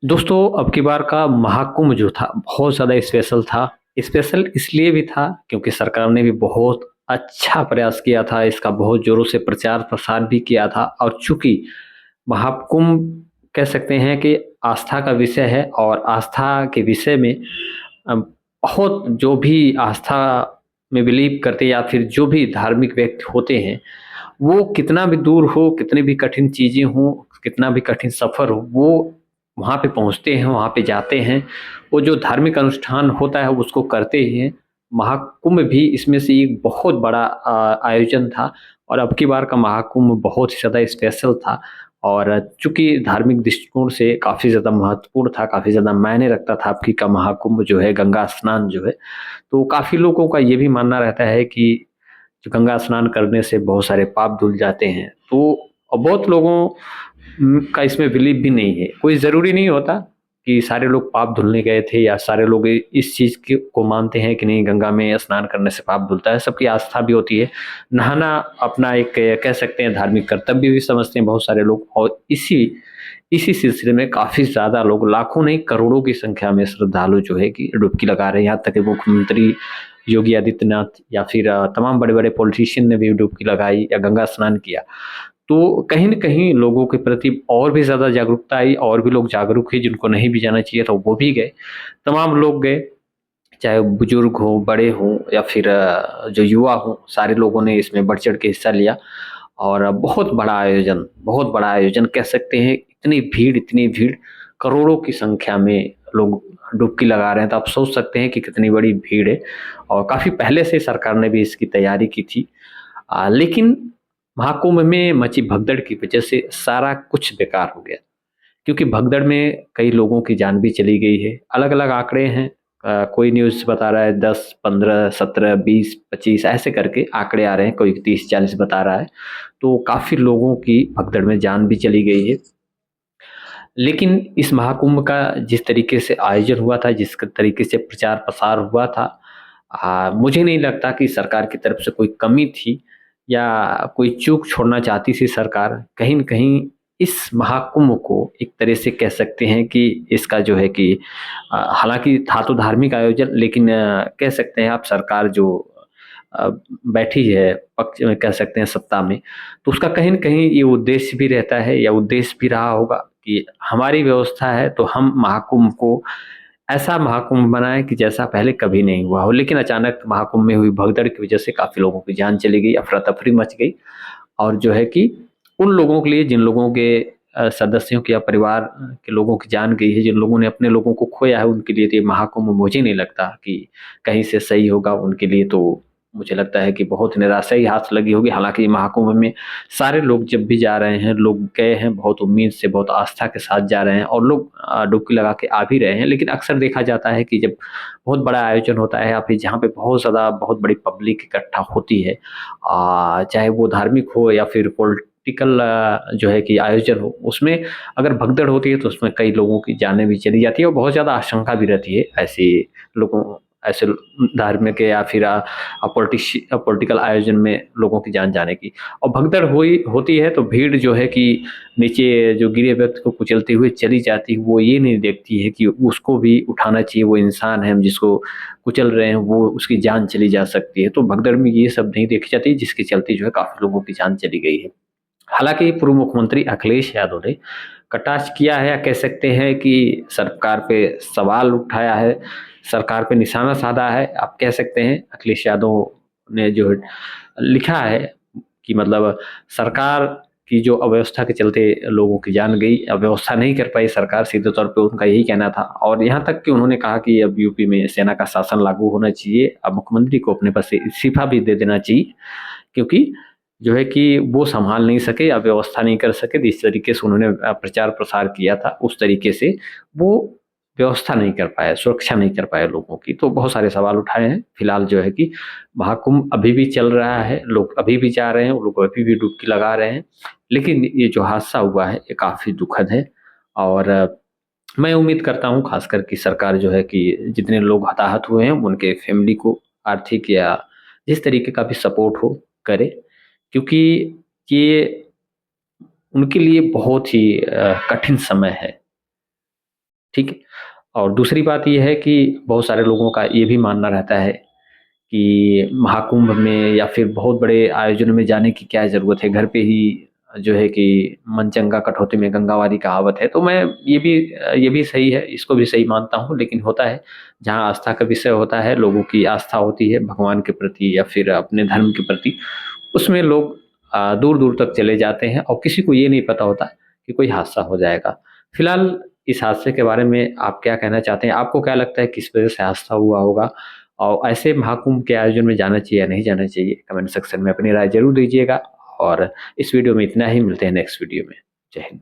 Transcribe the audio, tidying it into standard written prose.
दोस्तों, अब की बार का महाकुंभ जो था, बहुत ज़्यादा स्पेशल था। स्पेशल इसलिए भी था क्योंकि सरकार ने भी बहुत अच्छा प्रयास किया था, इसका बहुत ज़ोरों से प्रचार-प्रसार भी किया था और चूँकि महाकुंभ कह सकते हैं कि आस्था का विषय है और आस्था के विषय में बहुत जो भी आस्था में बिलीव करते या फिर जो भी धार्मिक व्यक्ति होते हैं, वो कितना भी दूर हो, कितनी भी कठिन चीज़ें हों, कितना भी कठिन सफ़र हो, वो वहाँ पे पहुँचते हैं, वहाँ पे जाते हैं। वो जो धार्मिक अनुष्ठान होता है, उसको करते ही हैं। महाकुंभ भी इसमें से एक बहुत बड़ा आयोजन था और अब की बार का महाकुंभ बहुत ही ज़्यादा स्पेशल था और चूँकि धार्मिक दृष्टिकोण से काफ़ी ज़्यादा महत्वपूर्ण था, काफ़ी ज़्यादा मायने रखता था। अब की का महाकुंभ जो है, गंगा स्नान जो है, तो काफ़ी लोगों का ये भी मानना रहता है कि जो गंगा स्नान करने से बहुत सारे पाप धुल जाते हैं। तो बहुत लोगों का इसमें बिलीव भी नहीं है। कोई ज़रूरी नहीं होता कि सारे लोग पाप धुलने गए थे या सारे लोग इस चीज़ को मानते हैं कि नहीं गंगा में स्नान करने से पाप धुलता है। सबकी आस्था भी होती है। नहाना अपना एक कह सकते हैं धार्मिक कर्तव्य भी समझते हैं बहुत सारे लोग और इसी इसी सिलसिले में काफ़ी ज़्यादा लोग लाखों नहीं करोड़ों की संख्या में श्रद्धालु जो है कि डुबकी लगा रहे हैं। यहाँ तक कि मुख्यमंत्री योगी आदित्यनाथ या फिर तमाम बड़े-बड़े पॉलिटिशियन ने भी डुबकी लगाई या गंगा स्नान किया। तो कहीं न कहीं लोगों के प्रति और भी ज़्यादा जागरूकता आई और भी लोग जागरूक हुए जिनको नहीं भी जाना चाहिए था वो भी गए। तमाम लोग गए, चाहे बुजुर्ग हों, बड़े हों या फिर जो युवा हों, सारे लोगों ने इसमें बढ़-चढ़ के हिस्सा लिया और बहुत बड़ा आयोजन कह सकते हैं। इतनी भीड़, करोड़ों की संख्या में लोग डुबकी लगा रहे हैं, तो आप सोच सकते हैं कि कितनी बड़ी भीड़ है और काफ़ी पहले से सरकार ने भी इसकी तैयारी की थी। लेकिन महाकुंभ में मची भगदड़ की वजह से सारा कुछ बेकार हो गया क्योंकि भगदड़ में कई लोगों की जान भी चली गई है। अलग-अलग आंकड़े हैं। कोई न्यूज़ बता रहा है 10, 15, 17, 20, 25 ऐसे करके आंकड़े आ रहे हैं, कोई 30, 40 बता रहा है। तो काफ़ी लोगों की भगदड़ में जान भी चली गई है। लेकिन इस महाकुंभ का जिस तरीके से आयोजन हुआ था, जिस तरीके से प्रचार-प्रसार हुआ था मुझे नहीं लगता कि सरकार की तरफ से कोई कमी थी या कोई चूक छोड़ना चाहती थी सरकार। कहीं न कहीं इस महाकुंभ को एक तरह से कह सकते हैं कि इसका जो है कि हालाँकि था तो धार्मिक आयोजन लेकिन कह सकते हैं आप सरकार जो अ, बैठी है पक्ष में कह सकते हैं सत्ता में, तो उसका कहीं न कहीं ये उद्देश्य भी रहता है या उद्देश्य भी रहा होगा कि हमारी व्यवस्था है तो हम महाकुंभ को ऐसा महाकुंभ बनाएँ कि जैसा पहले कभी नहीं हुआ हो। लेकिन अचानक महाकुंभ में हुई भगदड़ की वजह से काफ़ी लोगों की जान चली गई, अफ़रा-तफ़री मच गई और जो है कि उन लोगों के लिए जिन लोगों के सदस्यों की या परिवार के लोगों की जान गई है, जिन लोगों ने अपने लोगों को खोया है, उनके लिए तो ये महाकुंभ मुझे नहीं लगता कि कहीं से सही होगा उनके लिए तो मुझे लगता है कि बहुत निराशा ही हाथ लगी होगी। हालाँकि महाकुंभ में सारे लोग जब भी जा रहे हैं, लोग गए हैं बहुत उम्मीद से, बहुत आस्था के साथ जा रहे हैं और लोग डुबकी लगा के आ भी रहे हैं। लेकिन अक्सर देखा जाता है कि जब बहुत बड़ा आयोजन होता है या फिर जहाँ पे बहुत बड़ी पब्लिक इकट्ठा होती है चाहे वो धार्मिक हो या फिर पॉलिटिकल जो है कि आयोजन हो, उसमें अगर भगदड़ होती है तो उसमें कई लोगों की जानें भी चली जाती है और बहुत ज़्यादा आशंका भी रहती है ऐसे धार्मिक या फिर पॉलिटिकल आयोजन में लोगों की जान जाने की और भगदड़ हुई होती है तो भीड़ जो है कि नीचे जो गिरे व्यक्ति को कुचलते हुए चली जाती है, वो ये नहीं देखती है कि उसको भी उठाना चाहिए, वो इंसान है, हम जिसको कुचल रहे हैं, वो उसकी जान चली जा सकती है। तो भगदड़ में ये सब नहीं देखी जाती, जिसके चलते जो है काफ़ी लोगों की जान चली गई है। हालाँकि पूर्व मुख्यमंत्री अखिलेश यादव ने कटाक्ष किया है या कह सकते हैं कि सरकार पे सवाल उठाया है, सरकार पे निशाना साधा है। आप कह सकते हैं अखिलेश यादव ने जो लिखा है कि मतलब सरकार की जो अव्यवस्था के चलते लोगों की जान गई, व्यवस्था नहीं कर पाई सरकार, सीधे तौर पे उनका यही कहना था और यहाँ तक कि उन्होंने कहा कि अब यूपी में सेना का शासन लागू होना चाहिए। अब मुख्यमंत्री को अपने पद से इस्तीफा भी दे देना चाहिए क्योंकि जो है कि वो सँभाल नहीं सके या व्यवस्था नहीं कर सके, जिस तरीके से उन्होंने प्रचार-प्रसार किया था, उस तरीके से वो व्यवस्था नहीं कर पाए, सुरक्षा नहीं कर पाए लोगों की। तो बहुत सारे सवाल उठाए हैं। फिलहाल जो है कि महाकुंभ अभी भी चल रहा है, लोग अभी भी जा रहे हैं, लोग अभी भी डुबकी लगा रहे हैं। लेकिन ये जो हादसा हुआ है, ये काफ़ी दुखद है और मैं उम्मीद करता हूँ ख़ासकर कि सरकार जो है कि जितने लोग हताहत हुए हैं, उनके फैमिली को आर्थिक या जिस तरीके का भी सपोर्ट हो, करे। क्योंकि ये उनके लिए बहुत ही कठिन समय है। ठीक है? और दूसरी बात ये है कि बहुत सारे लोगों का ये भी मानना रहता है कि महाकुंभ में या फिर बहुत बड़े आयोजन में जाने की क्या ज़रूरत है, घर पे ही जो है कि मन चंगा कठौती में गंगा वाली कहावत है। तो मैं ये भी सही है, इसको भी सही मानता हूँ। लेकिन होता है, जहाँ आस्था का विषय होता है, लोगों की आस्था होती है भगवान के प्रति या फिर अपने धर्म के प्रति, उसमें लोग दूर-दूर तक चले जाते हैं और किसी को ये नहीं पता होता कि कोई हादसा हो जाएगा। फिलहाल इस हादसे के बारे में आप क्या कहना चाहते हैं? आपको क्या लगता है किस वजह से हादसा हुआ होगा? और ऐसे महाकुंभ के आयोजन में जाना चाहिए या नहीं जाना चाहिए? कमेंट सेक्शन में अपनी राय ज़रूर दीजिएगा और इस वीडियो में इतना ही, मिलते हैं नेक्स्ट वीडियो में। जय हिंद।